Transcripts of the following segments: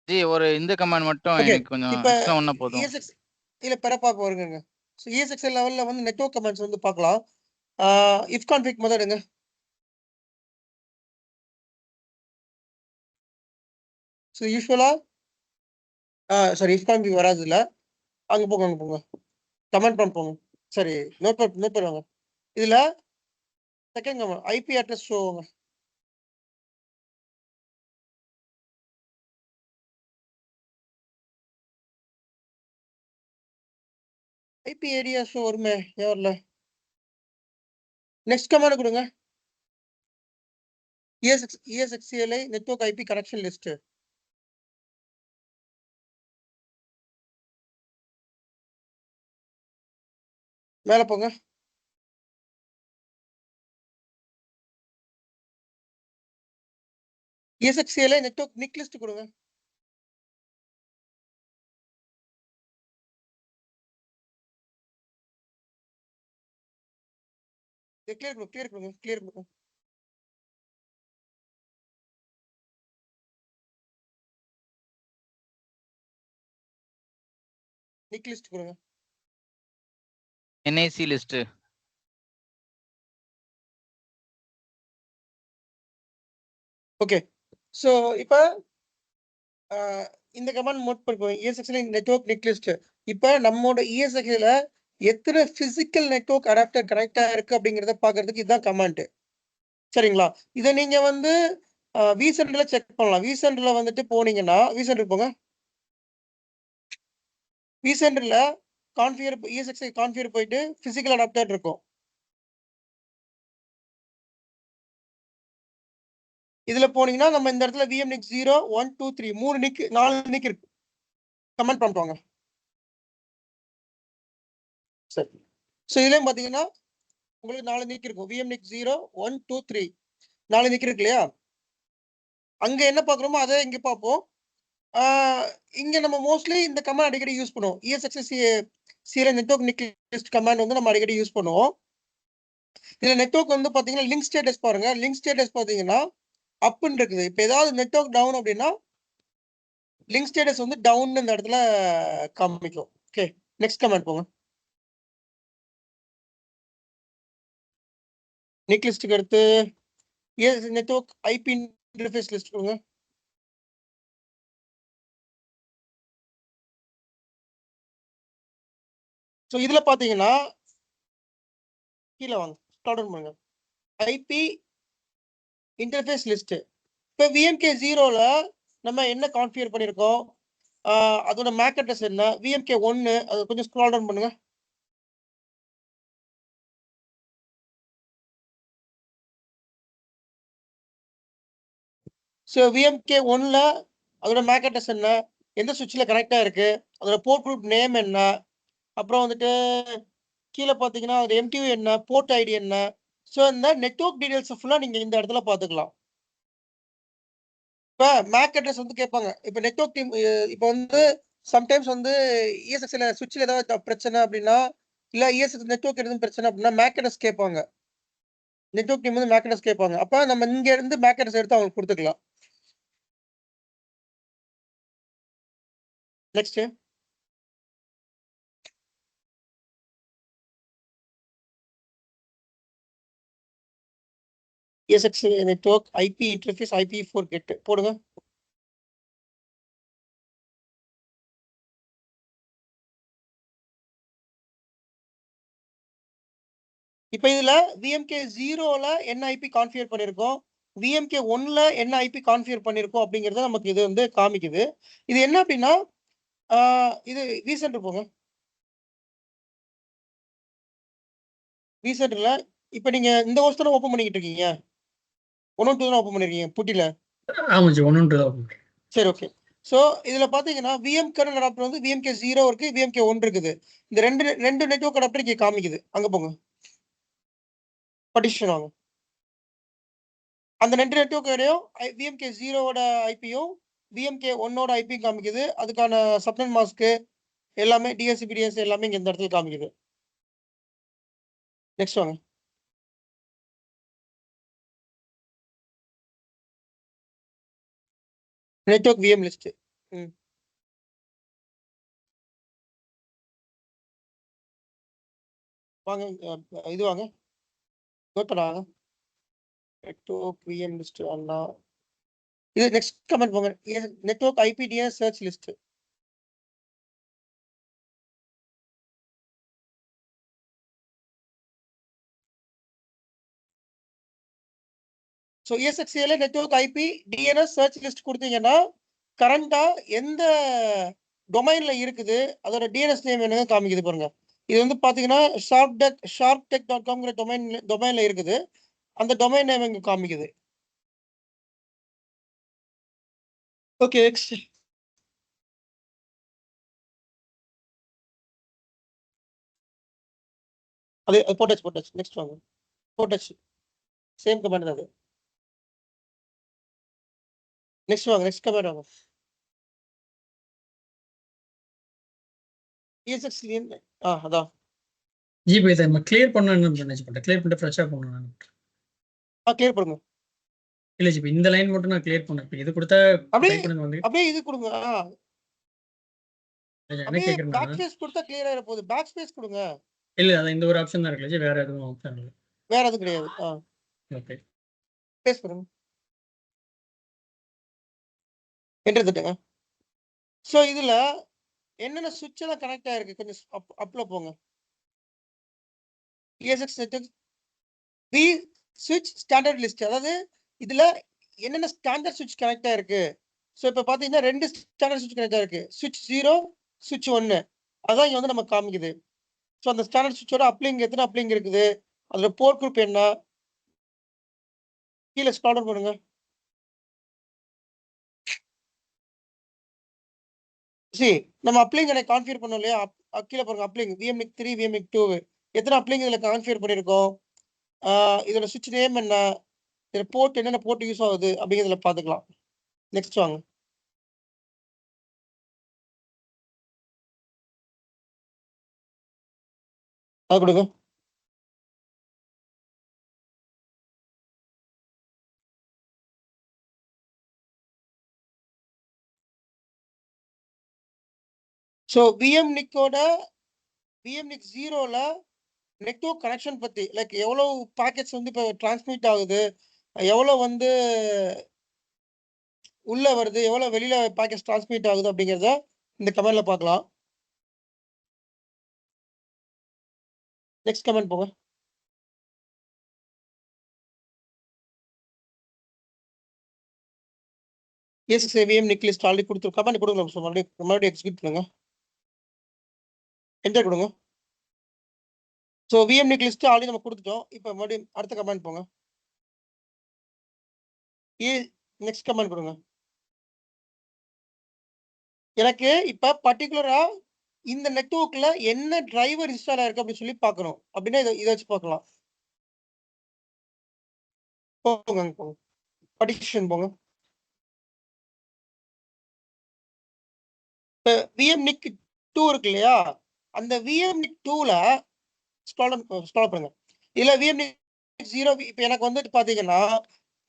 G ஒரு இந்த command மட்டும் ஓகே எனக்கு கொஞ்சம் இப்போ எக்ஸ்ட்ரா ஒண்ணா போதும். ESX இல்ல பெறப்பா போறீங்க. ஸோ ESXi லெவல்ல வந்து நெட்வொர்க் கமாண்ட்ஸ் வந்து பார்க்கலாம். if config முதல் எடுங்க. ஸோ யூஸ்வலா சாரி if config வராது இல்ல. அங்க போங்க. கமெண்ட் ப்ராம்ப்ட் போங்க. சரி நோட் வாங்க. இதுல செகண்ட் கமாண்ட் ஐபி அட்ரஸ் ஷோங்க. ஐபி ஏரியா ஷோ வருமே வரல. நெக்ஸ்ட் கமாண்ட் கொடுங்க. ESXCLI network IP connection list. மேல போங்க. ESXCLI நெட்வொர்க் நிக் லிஸ்ட் கொடுங்க. கிளியர் பண்ணுங்க. நிக் லிஸ்ட் கொடுங்க. NIC list. ஓகே ஸோ இப்போ இந்த கமாண்ட் நோட் பண்ணிக்கோங்க. ESXCLI network NIC list. இப்போ நம்மளோட ESXCLI எத்தனை பிசிக்கல் நெட்வொர்க் அடாப்டர் கனெக்டா இருக்கு அப்படிங்கறத பாக்குறதுக்கு இதுதான் கமாண்ட். சரிங்களா? இதை நீங்க வந்து vCenter செக் பண்ணலாம். vCenter வந்துட்டு போனீங்கன்னா vCenter போங்க. vCenter கான்ஃபிகர் ESXi கான்ஃபிகர் போயிட்டு பிசிக்கல் அடாப்டர் இருக்கும். இதுல போனீங்கன்னா நம்ம இந்த இடத்துல VMNIC 0 1 2 3 3 நிக் 4 நிக் இருக்கு. கமெண்ட் பண்ணுவாங்க. சரி ஸோ இதுலயும் பாத்தீங்கன்னா உங்களுக்கு 4 நிக் இருக்கும். VMNIC 0 1 2 3 4 நிக் இருக்கு இல்லையா? அங்க என்ன பாக்குறோமோ அதை இங்க பார்ப்போம். இங்க நம்ம மோஸ்ட்லி இந்த கமாண்ட் அடிக்கடி யூஸ் பண்ணுவோம். ESXi network NIC list command வந்து நம்ம அடிக்கடி யூஸ் பண்ணுவோம். இதுல நெட்வொர்க் வந்து பாத்தீங்கன்னா லிங்க் ஸ்டேட்டஸ் பாருங்க. லிங்க் ஸ்டேட்டஸ் பாத்தீங்கன்னா அப்னு இருக்குது. இப்போ ஏதாவது நெட்வொர்க் டவுன் அப்படின்னா லிங்க் ஸ்டேட்டஸ் வந்து டவுன் இந்த இடத்துல காமிக்கும். ஓகே நெக்ஸ்ட் கமெண்ட் போங்க. நிக் லிஸ்ட்டுக்கு அடுத்து நெட்வொர்க் ஐபி இன்டர்ஃபேஸ் லிஸ்ட் கொடுங்க. ஸோ இதுல பாத்தீங்கன்னா கீழே வாங்க ஸ்டார்ட் பண்ணுங்க. IP interface list. இப்போ VMK 0ல நம்ம என்ன கான்ஃபிகர் பண்ணியிருக்கோம், அதோட மேக் அட்ரஸ் என்ன, VMK 1 அது கொஞ்சம் ஸ்க்ரால் டவுன் பண்ணுங்க. ஸோ VMK 1ல அதோட மேக் அட்ரஸ் என்ன, எந்த சுவிட்சில் கனெக்டாக இருக்கு, அதோட போர்ட் குரூப் நேம் என்ன, அப்புறம் வந்துட்டு கீழே பார்த்தீங்கன்னா அதோட MTU என்ன, போர்ட் ஐடி என்ன. ஸோ இந்த நெட்வொர்க் டீடைல்ஸ் ஃபுல்லாக நீங்கள் இந்த இடத்துல பார்த்துக்கலாம். இப்போ மேக் அட்ரஸ் வந்து கேட்பாங்க. இப்போ நெட்வொர்க் டீம் இப்போ வந்து சம்டைம்ஸ் வந்து ESXல சுவிட்சில் ஏதாவது பிரச்சனை அப்படின்னா, இல்லை ESX நெட்வொர்க் எதுவும் பிரச்சனை அப்படின்னா மேக் அட்ரஸ் கேட்பாங்க. நெட்வொர்க் டீம் வந்து மேக் அட்ரஸ் கேட்பாங்க. அப்போ நம்ம இங்க இருந்து மேக் அட்ரஸ் எடுத்து அவங்களுக்கு கொடுத்துக்கலாம். Next ESX network IP interface IP4 get போடுங்க. இப்போ இதுல VMK 0ல என்ன ஐபி கான்ஃபிகர் பண்ணிருக்கோம், VMK 1ல என்ன ஐபி கான்ஃபிகர் பண்ணிருக்கோம் அப்படிங்கறத நமக்கு இது வந்து காமிக்குது. இது என்ன அப்படின்னா இது vCenter போங்க. vCenterல இப்போ நீங்க இந்த ஹோஸ்ட் தான் ஓபன் பண்ணிக்கிட்டு இருக்கீங்க. 1 2 தான் ஓபன் பண்ணிருக்கீங்க புட்டில. ஆமா ஜி 1 2 தான். சரி ஓகே. ஸோ இதுல பாத்தீங்கன்னா VM கரண்ட் அடாப்டர் வந்து VMK 0 இருக்கு, VMK 1 இருக்குது. இந்த ரெண்டு நெட்வொர்க் அடாப்டர் இங்க காமிக்குது. அங்க போங்க பார்ட்டிஷன் வாங்க. அந்த ரெண்டு நெட்வொர்க் இடையும் VMK 0வோட ஐபியும் VMK 1ஓட ஐபியும் காமிக்குது. அதுக்கான சப்நெட் மாஸ்க்கு எல்லாமே DSCP எல்லாமே இங்க இந்த இடத்துல காமிக்குது. நெக்ஸ்ட் வாங்க. Network VM list. ம். வாங்க இது வாங்க நோட் பண்ண வாங்க. நெட்வொர்க் விஎம் லிஸ்ட் அண்ணா இது நெக்ஸ்ட் கமெண்ட் போங்க. Network IPDS search list. So ESXiல network IP DNS search list கொடுத்தீங்கன்னா கரண்டா எந்த டொமைன்ல இருக்குது அதோட டிஎன்எஸ் நேம் என்ன காமிக்குது பாருங்க. இது வந்து பாத்தீங்கன்னா sharptech.com டொமைன்ல இருக்குது. அந்த டொமைன் நேம் இங்க காமிக்குது. Okay next. அது போட்டாச்சு. நெக்ஸ்ட் வாங்க. போட்டாச்சு. சேம் கமெண்ட் தான் அது. நெக்ஸ்ட் வாங்க. நெக்ஸ்ட் கமெண்ட் வாங்க. ESXi அதான். ஜி இப்போ இதை நம்ம கிளியர் பண்ணணும்னு நினைச்சு பண்ணிட்டேன். கிளியர் பண்ணிட்டு ஃப்ரெஷ்ஷாக பண்ணணும். கிளியர் பண்ணுங்க. இல்லை ஜி இப்போ இந்த லைன் மட்டும் நான் கிளியர் பண்ணேன். இப்போ இது கொடுத்தா அப்படியே இது கொடுங்க. என்ன அப்படியே கேட்குறேன் பேக் ஸ்பேஸ் கொடுத்தா கிளியர் ஆயிட போகுது. பேக் ஸ்பேஸ் கொடுங்க. இல்லை அது இந்த ஒரு ஆப்ஷன் தான் இருக்குல்ல ஜி, வேற எதுவும் ஆப்ஷன் இல்லை. வேற எதுவும் கிடையாது. ஓகே ஸ்பேஸ் பண்ணுங்க. என்டர் தட்டுங்க. ஸோ இதுல என்னென்ன சுவிட்ச் எல்லாம் கனெக்ட் ஆயிருக்கு கொஞ்சம் அப்ல போங்க. ESX நெட்வொர்க் வி சுவிட்ச் ஸ்டாண்டர்ட் லிஸ்ட். அதாவது இதுல என்னென்ன ஸ்டாண்டர்ட் சுவிட்ச் கனெக்ட் ஆயிருக்கு. ஸோ இப்போ பாத்தீங்கன்னா 2 ஸ்டாண்டர்ட் சுவிட்ச் கனெக்ட் ஆயிருக்கு. சுவிட்ச் 0 சுவிட்ச் 1 அதான் இங்க வந்து நம்ம காமிக்குது. ஸோ அந்த ஸ்டாண்டர்ட் சுவிட்சோட அப்ளிங் எத்தனை அப்ளிங் இருக்குது, அதோட போர்ட் குரூப் என்ன, கீழே ஸ்க்ரால் டவுன் பண்ணுங்க. சரி நம்ம அப்ளிங் எனக்கு கான்ஃபிகர் பண்ணோம் இல்லையா, கீழே பாருங்க அப்ளிங் VMNIC 3 VMNIC 2 எத்தனை அப்ளிங் இதுல கான்ஃபிகர் பண்ணிருக்கோம், இதோட சுவிட்ச் நேம் என்ன, இதுல போர்ட் என்னென்ன போர்ட் யூஸ் ஆகுது அப்படிங்கிறதுல பாத்துக்கலாம். நெக்ஸ்ட் வாங்க. அது கொடுங்க. ஸோ VMNIC-ஓட VMNIC 0ல நெட்வொர்க் கனெக்ஷன் பத்தி லைக் எவ்வளவு பாக்கெட்ஸ் வந்து இப்போ டிரான்ஸ்மிட் ஆகுது, எவ்வளவு வந்து உள்ள வருது, எவ்வளவு வெளியில பாக்கெட்ஸ் டிரான்ஸ்மிட் ஆகுது அப்படிங்கிறத இந்த கமெண்ட்ல பார்க்கலாம். நெக்ஸ்ட் கமெண்ட் போங்க. VMNIC லிஸ்ட் ஆல்ரெடி கொடுத்து கமெண்ட் கொடுங்க. மறுபடியும் எக்ஸிக்யூட் பண்ணுங்க. என்டர் கொடுங்க. ஸோ VMNIC லிஸ்ட் ஆல்ரெடி நம்ம கொடுத்துட்டோம். இப்போ மறுபடியும் அடுத்த கமெண்ட் போங்க. நெக்ஸ்ட் கமெண்ட் கொடுங்க. எனக்கு இப்ப பர்டிகுலரா இந்த நெட்வொர்க்ல என்ன டிரைவர் இன்ஸ்டால் ஆயிருக்கு அப்படின்னு சொல்லி பார்க்கணும். அப்படின்னா இதை வச்சு பார்க்கலாம். போங்க பார்ட்டிஷன் போங்க. இப்போ VMNIC 2 இருக்கு இல்லையா, அந்த VMNIC 2ல ஸ்க்ரால் பண்ணுங்க. இல்ல VMNIC 0 இப்போ எனக்கு வந்துட்டு பாத்தீங்கன்னா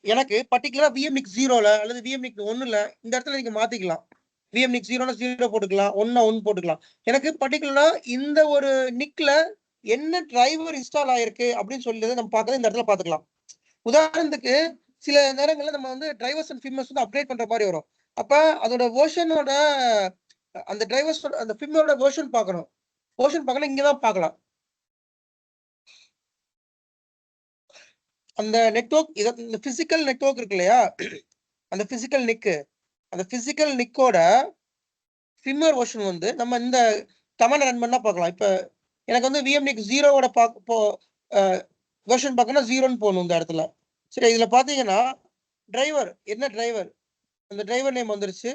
எனக்கு பர்டிகுலரா VMNIC 0ல அல்லது VMNIC 1ல இந்த இடத்துல நீங்க மாத்திக்கலாம். VMNIC 0னா 0 போட்டுக்கலாம், 1னா 1 போட்டுக்கலாம். எனக்கு பர்டிகுலரா இந்த ஒரு நிக்ல என்ன டிரைவர் இன்ஸ்டால் ஆயிருக்கு அப்படின்னு சொல்லி நம்ம பார்க்கறது இந்த இடத்துல பாத்துக்கலாம். உதாரணத்துக்கு சில நேரங்கள்ல நம்ம வந்து டிரைவர்ஸ் அண்ட் ஃபிம்மர்ஸ் வந்து அப்டேட் பண்ற மாதிரி வரும். அப்ப அதோட வெர்ஷனோட அந்த டிரைவர்ஸ் அந்த ஃபிம்மரோட வெர்ஷன் பார்க்கணும். வெர்ஷன் பார்க்கணும் இங்கதான் பார்க்கலாம். அந்த நெட்வொர்க் இந்த பிசிக்கல் நெட்வொர்க் இருக்கு இல்லையா, அந்த பிசிக்கல் நிக்கோட ஃபிம்மர் வெர்ஷன் வந்து நம்ம இந்த கமாண்ட் ரன் பண்ணா பார்க்கலாம். இப்ப எனக்கு வந்து VMNIC 0வோட வெர்ஷன் பார்க்கணும் 0ன்னு போகணும் இந்த இடத்துல. சரி இதுல பாத்தீங்கன்னா டிரைவர் என்ன டிரைவர், அந்த டிரைவர் நேம் வந்துருச்சு.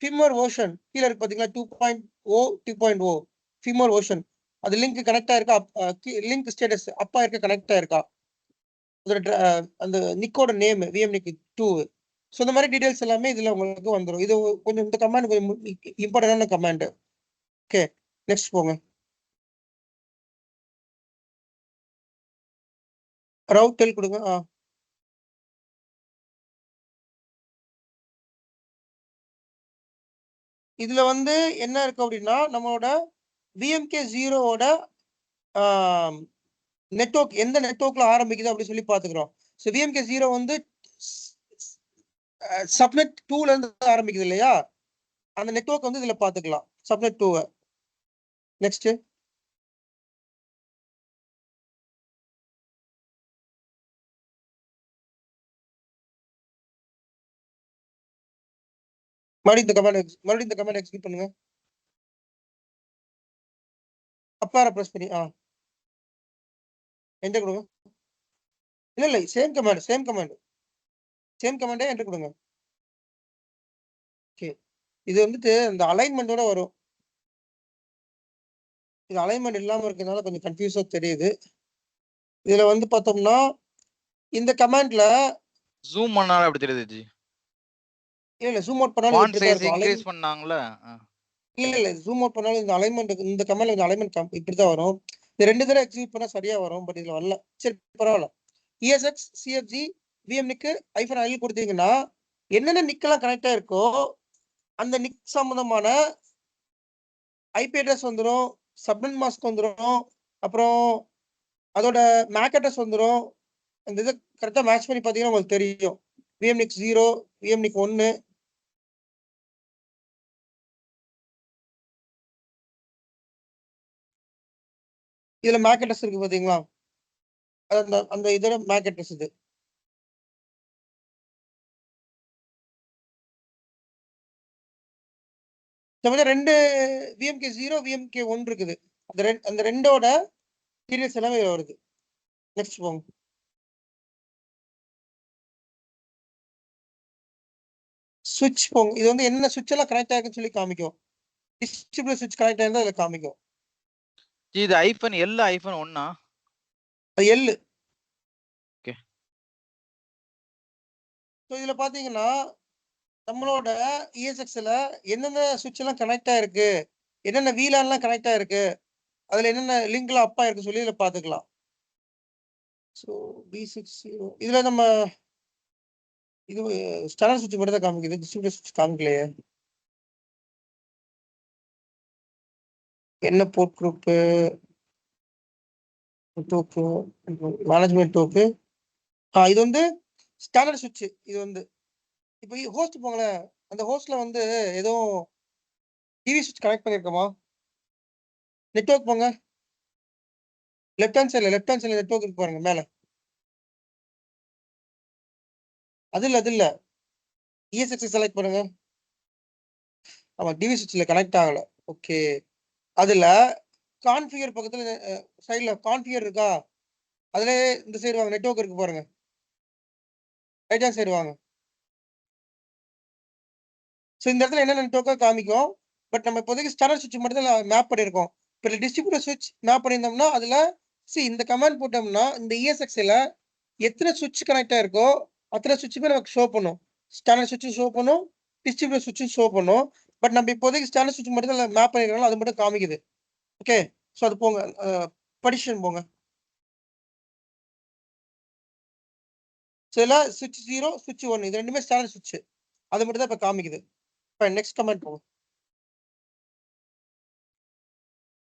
ஃபிம்மர் வெர்ஷன் கீழே இருக்கு பாத்தீங்களா 2.0 2.0 ஃபிம்மர் வெர்ஷன். அது லிங்க் கனெக்ட் ஆயிருக்கா, லிங்க் ஸ்டேட்டஸ் அப்பா இருக்க கனெக்ட் ஆயிருக்கா, அந்த நிக்கோட நேம் VMNIC 2. ஸோ இந்த மாதிரி டீடைல்ஸ் எல்லாமே இதுல உங்களுக்கு வந்துடும். இது கொஞ்சம் இந்த கமாண்ட் கொஞ்சம் இம்பார்ட்டன்டான கமாண்ட். ஓகே நெக்ஸ்ட் போங்க. ரவுட்டல் கொடுங்க. இதுல வந்து என்ன இருக்கு அப்படின்னா நம்மளோட விஎம்கே ஜீரோவோட நெட்வொர்க் எந்த நெட்வொர்க்ல ஆரம்பிக்குது அப்படின்னு சொல்லி பாத்துக்கிறோம். ஸோ விஎம்கே ஜீரோ வந்து சப்நெட் 2ல இருந்து ஆரம்பிக்குது இல்லையா, அந்த நெட்வொர்க் வந்து இதுல பாத்துக்கலாம் சப்நெட் 2. நெக்ஸ்ட் மறுபடியும் இந்த கமெண்ட் எக்ஸிக்யூட் பண்ணுங்க. அப்பார பிரஸ் பண்ணி என்டர் கொடுங்க. இல்ல சேம் கமாண்டே என்டர் கொடுங்க. ஓகே, இது வந்துட்டு இந்த அலைன்மெண்டோட வரும். இது அலைன்மெண்ட் இல்லாம இருக்கிறதுனால கொஞ்சம் கன்ஃபியூஸா தெரியுது. இதுல வந்து பார்த்தோம்னா இந்த கமாண்ட்ல ஜூம் பண்ணாலும் அப்படி தெரியுது ஜி. இல்ல ஜூம் அவுட் பண்ணாலும் ஃபாண்ட் இப்படி தான் சைஸ் இருக்கும். இன்க்ரீஸ் பண்ணாங்கல. இல்ல ஜூம் அவுட் பண்ணாலும் இந்த அலைன்மெண்ட் இந்த கமாண்ட்ல இந்த அலைன்மெண்ட் இப்படி தான் வரும். இந்த 2 தடவை எக்ஸிக்யூட் பண்ணா சரியா வரும். பட் இதுல வரல. சரி பரவாயில்ல. ESX CFG VMNIC -IL கொடுத்தீங்கன்னா என்னென்ன நிக்கெல்லாம் கனெக்ட் ஆயிருக்கோ அந்த நிக் சம்பந்தமான ஐபி அட்ரஸ் வந்துடும், சப்நெட் மாஸ்க் வந்துடும், அப்புறம் அதோட மேக் அட்ரஸ் வந்துடும். அந்த இதை கரெக்டா மேட்ச் பண்ணி பார்த்தீங்கன்னா உங்களுக்கு தெரியும். VMNIC 0, VMNIC 1. இதுல மேக் அட்ரஸ் இருக்கு பாத்தீங்களா, அந்த இதோட மேக் அட்ரஸ் இது. ரெண்டு VMK 0 VMK 1 இருக்குது. அந்த ரெண்டோட சீரியஸ் எல்லாமே இதுல வருது. நெக்ஸ்ட் போங்க. சுவிட்ச் போங்க. இது வந்து என்ன சுவிட்ச் எல்லாம் கனெக்ட் ஆகுன்னு சொல்லி காமிக்கும். டிஸ்ட்ரிபியூட்டர் சுவிட்ச் கனெக்ட் ஆயிருந்தா இதுல காமிக்கும். இது ஐபன் எல் ஐபன் 1 அது எல். ஓகே. ஸோ இதுல பாத்தீங்கன்னா நம்மளோட ESXல என்னென்ன சுவிட்ச் எல்லாம் கனெக்ட் ஆயிருக்கு, என்னென்ன VLAN எல்லாம் கனெக்ட் ஆயிருக்கு, அதுல என்னென்ன லிங்க் எல்லாம் அப்பா இருக்கு சொல்லி இதுல பாத்துக்கலாம். ஸோ B60 இதுல நம்ம இது ஸ்டாண்டர்ட் சுவிட்ச் மட்டும் தான் காமிக்குது, டிஸ்ட்ரிபியூட்டர் சுவிட்ச் காமிக்கலையே. என்ன போர்ட் குரூப் டோக்கு மேனேஜ்மெண்ட் டோக்கு. இது வந்து ஸ்டாண்டர்ட் சுவிட்ச். இது வந்து இப்போ ஹோஸ்ட் போங்களேன். அந்த ஹோஸ்ட்ல வந்து ஏதோ டிவி சுவிட்ச் கனெக்ட் பண்ணிருக்கோமா? நெட்வொர்க் போங்க. லெஃப்ட் ஹேண்ட் சைடுல நெட்வொர்க் இருக்கு பாருங்க மேல. அது இல்ல ESX செலக்ட் பண்ணுங்க. ஆமா, டிவி சுவிட்ச்ல கனெக்ட் ஆகல. ஓகே, அதுல கான்ஃபிகர் பக்கத்துல சைடுல கான்ஃபிகர் இருக்கா, அதுல இந்த சைடு வாங்க, நெட்வொர்க் இருக்கு பாருங்க, ரைட் ஹேண்ட் சைடு வாங்க. ஸோ இந்த இடத்துல என்ன நெட்வொர்க்கா காமிக்கும். பட் நம்ம இப்போதைக்கு ஸ்டாண்டர்ட் சுவிட்ச் மட்டும் தான் மேப் பண்ணியிருக்கோம். இப்போ டிஸ்ட்ரிபியூட்டர் சுவிட்ச் மேப் பண்ணியிருந்தோம்னா அதுல இந்த கமாண்ட் போட்டோம்னா இந்த ESXல எத்தனை சுவிட்ச் கனெக்ட் ஆயிருக்கோ அத்தனை சுவிட்சுமே நமக்கு ஷோ பண்ணும். ஸ்டாண்டர்ட் சுவிட்சும் ஷோ பண்ணும், டிஸ்ட்ரிபியூட்டர் சுவிட்சும் ஷோ பண்ணும். பட் நம்ம இப்போதைக்கு ஸ்டாண்டர்ட் சுவிட்ச் மட்டும் தான் மேப் பண்ணிருக்கோம், அது மட்டும் காமிக்குது. ஓகே, ஸோ அது போங்க, படிஷன் போங்க. ஸோ இதெல்லாம் சுவிட்ச் 0 சுவிட்ச் 1 இது ரெண்டுமே ஸ்டாண்டர்ட் சுவிட்ச், அது மட்டும் தான் இப்போ காமிக்குது. இப்போ நெக்ஸ்ட் கமெண்ட் போங்க.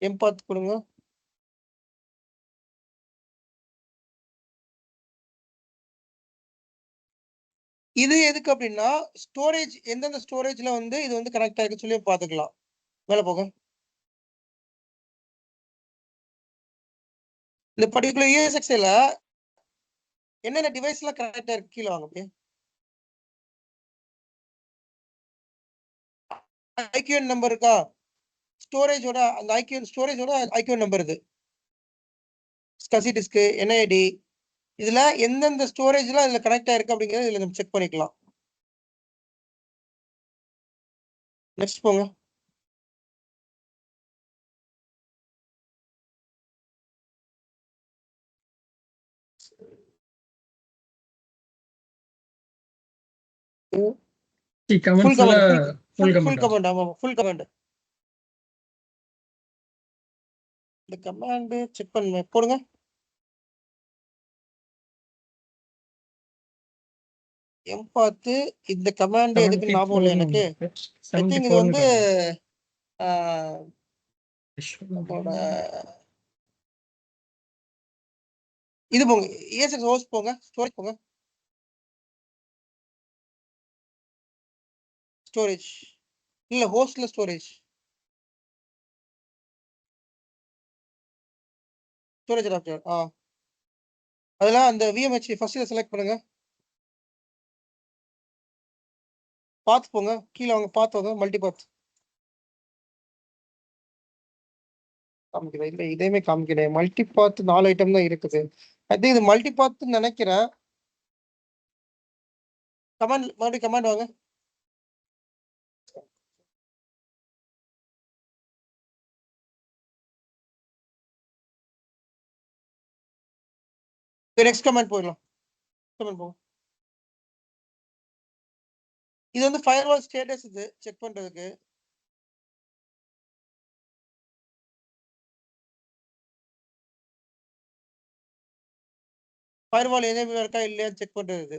எம்பாத் கொடுங்க. இது எதுக்கு அப்படின்னா ஸ்டோரேஜ் எந்தெந்த ஸ்டோரேஜ்ல வந்து இது வந்து கனெக்ட் ஆயிருக்கு சொல்லி பாத்துக்கலாம். மேல போங்க. இந்த பர்டிகுலர் ESXல என்னென்ன டிவைஸ் எல்லாம் கனெக்ட் ஆயிருக்கு கீழே வாங்க. அப்படியே ஐக்யூஎன் நம்பர் இருக்கா, ஸ்டோரேஜோட அந்த ஸ்டோரேஜோட ஐக்யூஎன் நம்பர் இது, ஸ்கசி டிஸ்க் NID, இதுல எந்தெந்த ஸ்டோரேஜ்ல இதுல கனெக்ட் ஆயிருக்கு அப்படிங்கறத இதுல நம்ம செக் பண்ணிக்கலாம். நெக்ஸ்ட் போங்க. Full command. ஆமா ஃபுல் கமாண்ட். இந்த கமாண்ட் செக் பண்ணு போடுங்க. எம்பாத் இந்த கமாண்ட் எதுக்கு ஞாபகம் இல்லை எனக்கு. ஐ திங்க் இது வந்து நம்மளோட இது போங்க, ESX ஹோஸ்ட் போங்க, ஸ்டோரேஜ் போங்க, ஸ்டோரேஜ் இல்ல ஹோஸ்ட்ல ஸ்டோரேஜ் அடாப்டர். அதெல்லாம் அந்த VMH ஃபர்ஸ்ட்ல செலக்ட் பண்ணுங்க. பாத் போங்க, கீழே வாங்க, பாத் வாங்க, மல்டி பாத் காமிக்கிறேன். இல்லை இதையுமே காமிக்கிறேன். மல்டி பாத் 4 ஐட்டம் தான் இருக்குது. ஐ திங்க் இது மல்டி பாத் நினைக்கிறேன். கமாண்ட் மறுபடியும் கமாண்ட் வாங்க. நெக்ஸ்ட் கமாண்ட் போயிடலாம். கமாண்ட் போங்க. இது வந்து ஃபயர்வால் ஸ்டேட்டஸ் இது செக் பண்றதுக்கு. ஃபயர்வால் எனேபிள் இருக்கா இல்லையா செக் பண்றது.